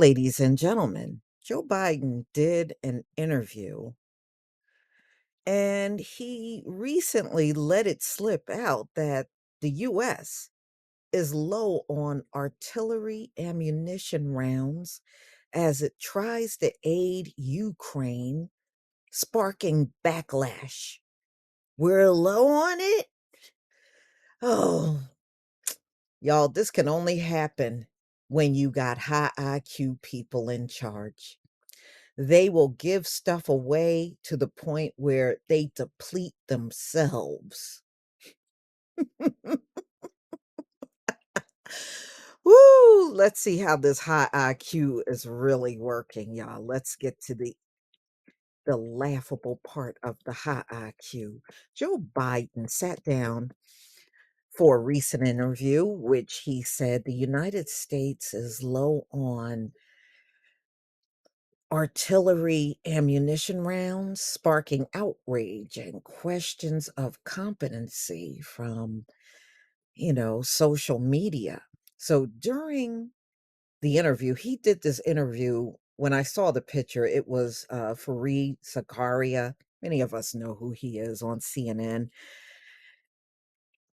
Ladies and gentlemen, Joe Biden did an interview and he recently let it slip out that the US is low on artillery ammunition rounds as it tries to aid Ukraine, sparking backlash. We're low on it? Oh, y'all, this can only happen when you got high IQ people in charge. They will give stuff away to the point where they deplete themselves. Woo! Let's see how this high IQ is really working, y'all. Let's get to the laughable part of the high IQ. Joe Biden sat down for a recent interview, which he said the United States is low on artillery ammunition rounds, sparking outrage and questions of competency from, social media. So during the interview, he did this interview. When I saw the picture, it was Fareed Zakaria. Many of us know who he is on CNN.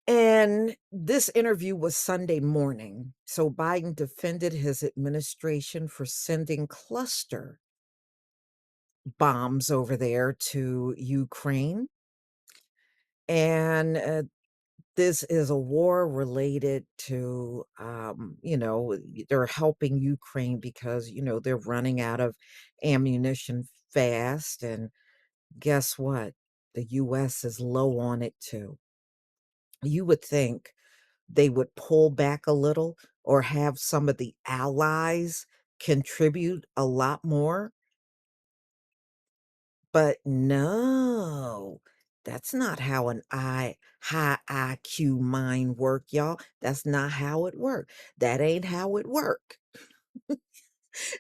And this interview was Sunday morning. So Biden defended his administration for sending cluster bombs over there to Ukraine. And this is a war related to, they're helping Ukraine because, they're running out of ammunition fast. And guess what? The US is low on it too. You would think they would pull back a little or have some of the allies contribute a lot more. But no, that's not how an high IQ mind work, y'all. That's not how it work. That ain't how it work.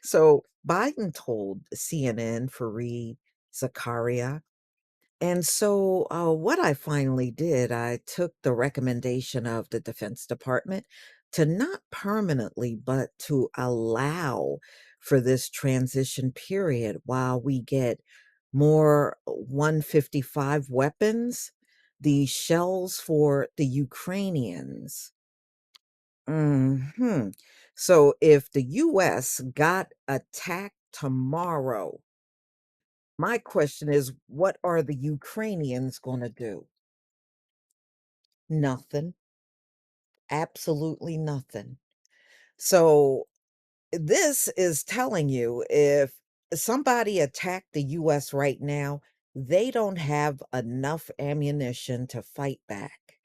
So Biden told CNN Fareed Zakaria. And so what I finally did, I took the recommendation of the Defense Department to not permanently, but to allow for this transition period while we get more 155 weapons, the shells for the Ukrainians. So if the US got attacked tomorrow, my question is, what are the Ukrainians going to do? Nothing. Absolutely nothing. So this is telling you if somebody attacked the US right now, they don't have enough ammunition to fight back.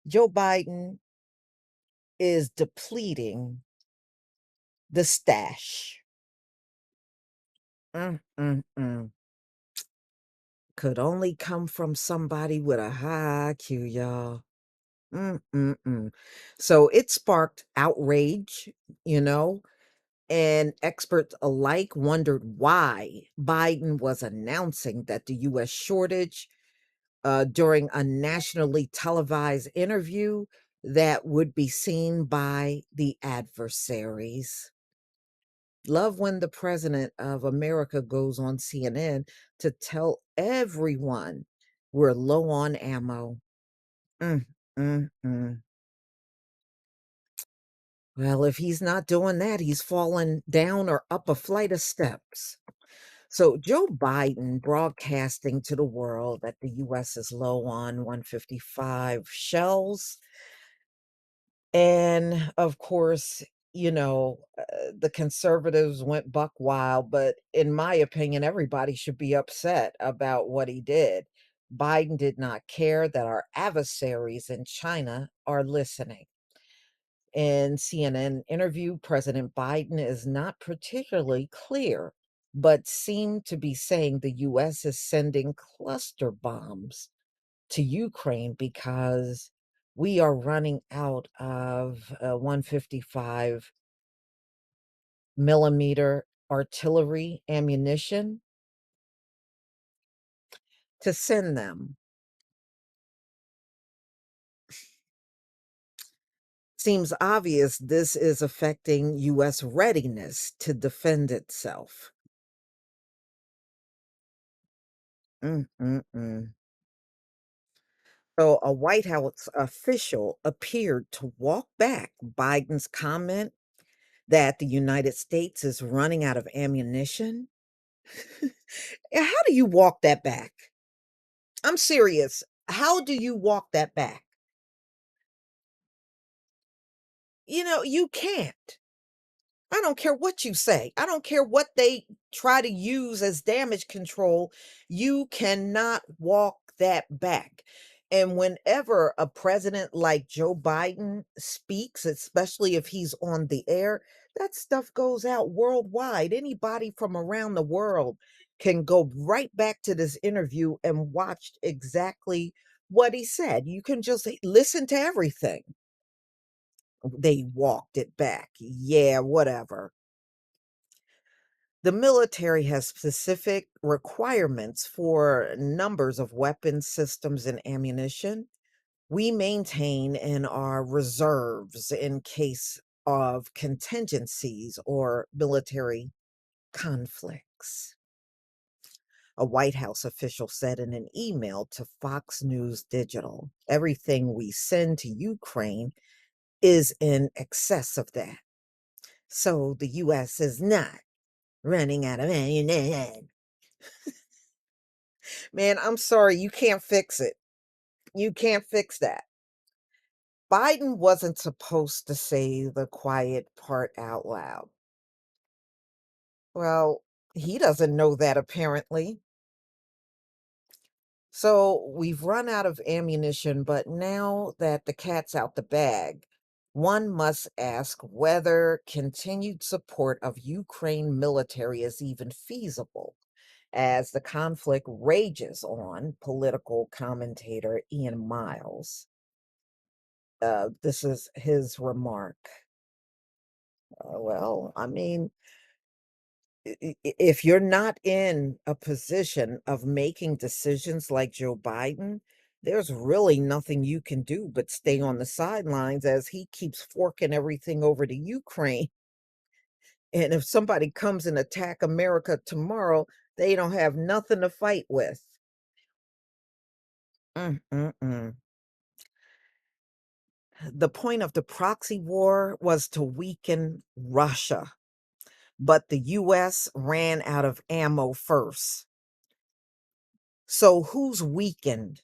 Joe Biden is depleting the stash. Mm, mm, mm. Could only come from somebody with a high IQ, y'all. Mm, mm, mm. So it sparked outrage, you know, and experts alike wondered why Biden was announcing that the US shortage during a nationally televised interview that would be seen by the adversaries. Love when the president of America goes on CNN to tell everyone we're low on ammo. Mm, mm, mm. Well, if he's not doing that, he's falling down or up a flight of steps. So, Joe Biden broadcasting to the world that the US is low on 155 shells. And of course, the conservatives went buck wild. But in my opinion, everybody should be upset about what he did. Biden did not care that our adversaries in China are listening. In CNN interview, President Biden is not particularly clear, but seemed to be saying the US is sending cluster bombs to Ukraine because we are running out of 155 millimeter artillery ammunition to send them. Seems obvious this is affecting U.S. readiness to defend itself. Mm-mm-mm. So, a White House official appeared to walk back Biden's comment that the United States is running out of ammunition. How do you walk that back? I'm serious. How do you walk that back? You can't. I don't care what you say. I don't care what they try to use as damage control. You cannot walk that back. And whenever a president like Joe Biden speaks, especially if he's on the air, that stuff goes out worldwide. Anybody from around the world can go right back to this interview and watch exactly what he said. You can just listen to everything. They walked it back. Yeah, whatever. The military has specific requirements for numbers of weapons, systems, and ammunition. We maintain in our reserves in case of contingencies or military conflicts. A White House official said in an email to Fox News Digital, everything we send to Ukraine is in excess of that. So the U.S. is not running out of ammunition. Man, I'm sorry, you can't fix it. You can't fix that. Biden wasn't supposed to say the quiet part out loud. Well, he doesn't know that apparently. So we've run out of ammunition, but now that the cat's out the bag, one must ask whether continued support of Ukraine military is even feasible as the conflict rages on, political commentator Ian Miles. This is his remark. Well, I mean, if you're not in a position of making decisions like Joe Biden, there's really nothing you can do but stay on the sidelines as he keeps forking everything over to Ukraine. And if somebody comes and attack America tomorrow, they don't have nothing to fight with. Mm-mm-mm. The point of the proxy war was to weaken Russia, but the US ran out of ammo first. So who's weakened?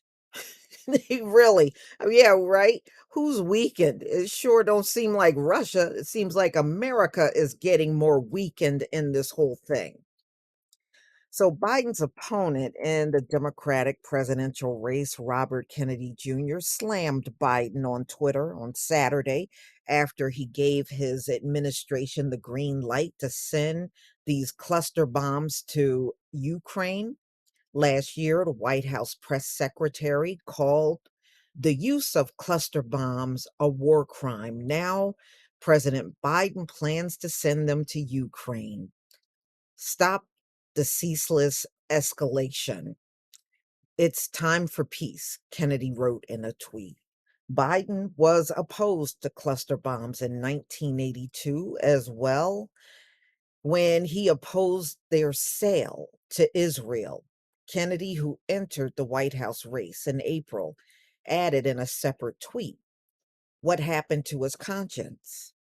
They really, oh, yeah, right? Who's weakened? It sure don't seem like Russia. It seems like America is getting more weakened in this whole thing. So Biden's opponent in the Democratic presidential race, Robert Kennedy Jr., slammed Biden on Twitter on Saturday after he gave his administration the green light to send these cluster bombs to Ukraine. Last year, the White House press secretary called the use of cluster bombs a war crime. Now, President Biden plans to send them to Ukraine. Stop the ceaseless escalation. It's time for peace, Kennedy wrote in a tweet. Biden was opposed to cluster bombs in 1982 as well, when he opposed their sale to Israel. Kennedy, who entered the White House race in April, added in a separate tweet, what happened to his conscience?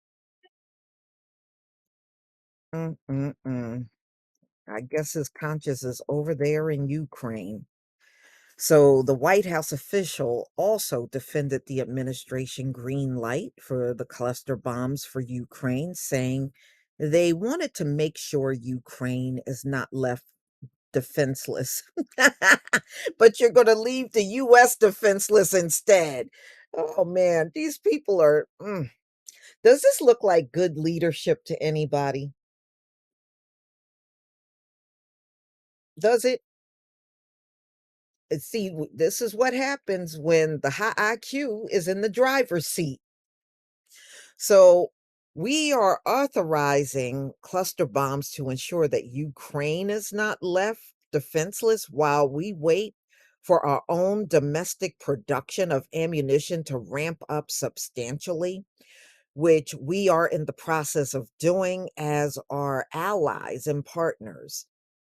Mm-mm-mm. I guess his conscience is over there in Ukraine. So the White House official also defended the administration green light for the cluster bombs for Ukraine, saying they wanted to make sure Ukraine is not left defenseless. But you're going to leave the US defenseless instead. Oh man, these people are. Does this look like good leadership to anybody? Does it? See, this is what happens when the high IQ is in the driver's seat. So we are authorizing cluster bombs to ensure that Ukraine is not left defenseless while we wait for our own domestic production of ammunition to ramp up substantially, which we are in the process of doing as our allies and partners.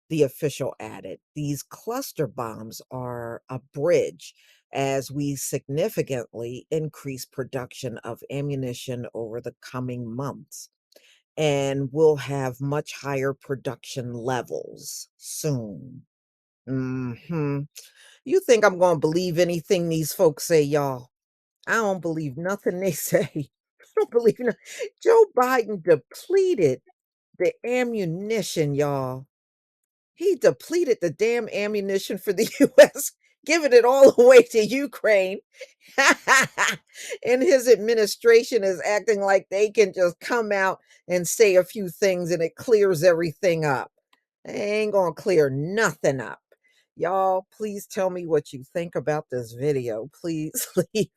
The official added, these cluster bombs are a bridge as we significantly increase production of ammunition over the coming months. And we'll have much higher production levels soon. Hmm. You think I'm gonna believe anything these folks say, y'all? I don't believe nothing they say. I don't believe no Joe Biden depleted the ammunition, y'all. He depleted the damn ammunition for the US, giving it all away to Ukraine. And his administration is acting like they can just come out and say a few things and it clears everything up. They ain't gonna clear nothing up. Y'all, please tell me what you think about this video. Please leave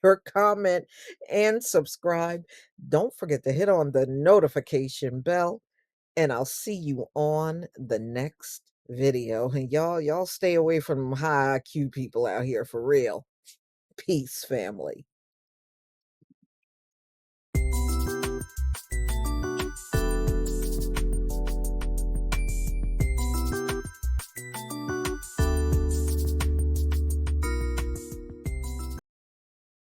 your comment and subscribe. Don't forget to hit on the notification bell, and I'll see you on the next video. And y'all stay away from high IQ people out here for real. Peace, family.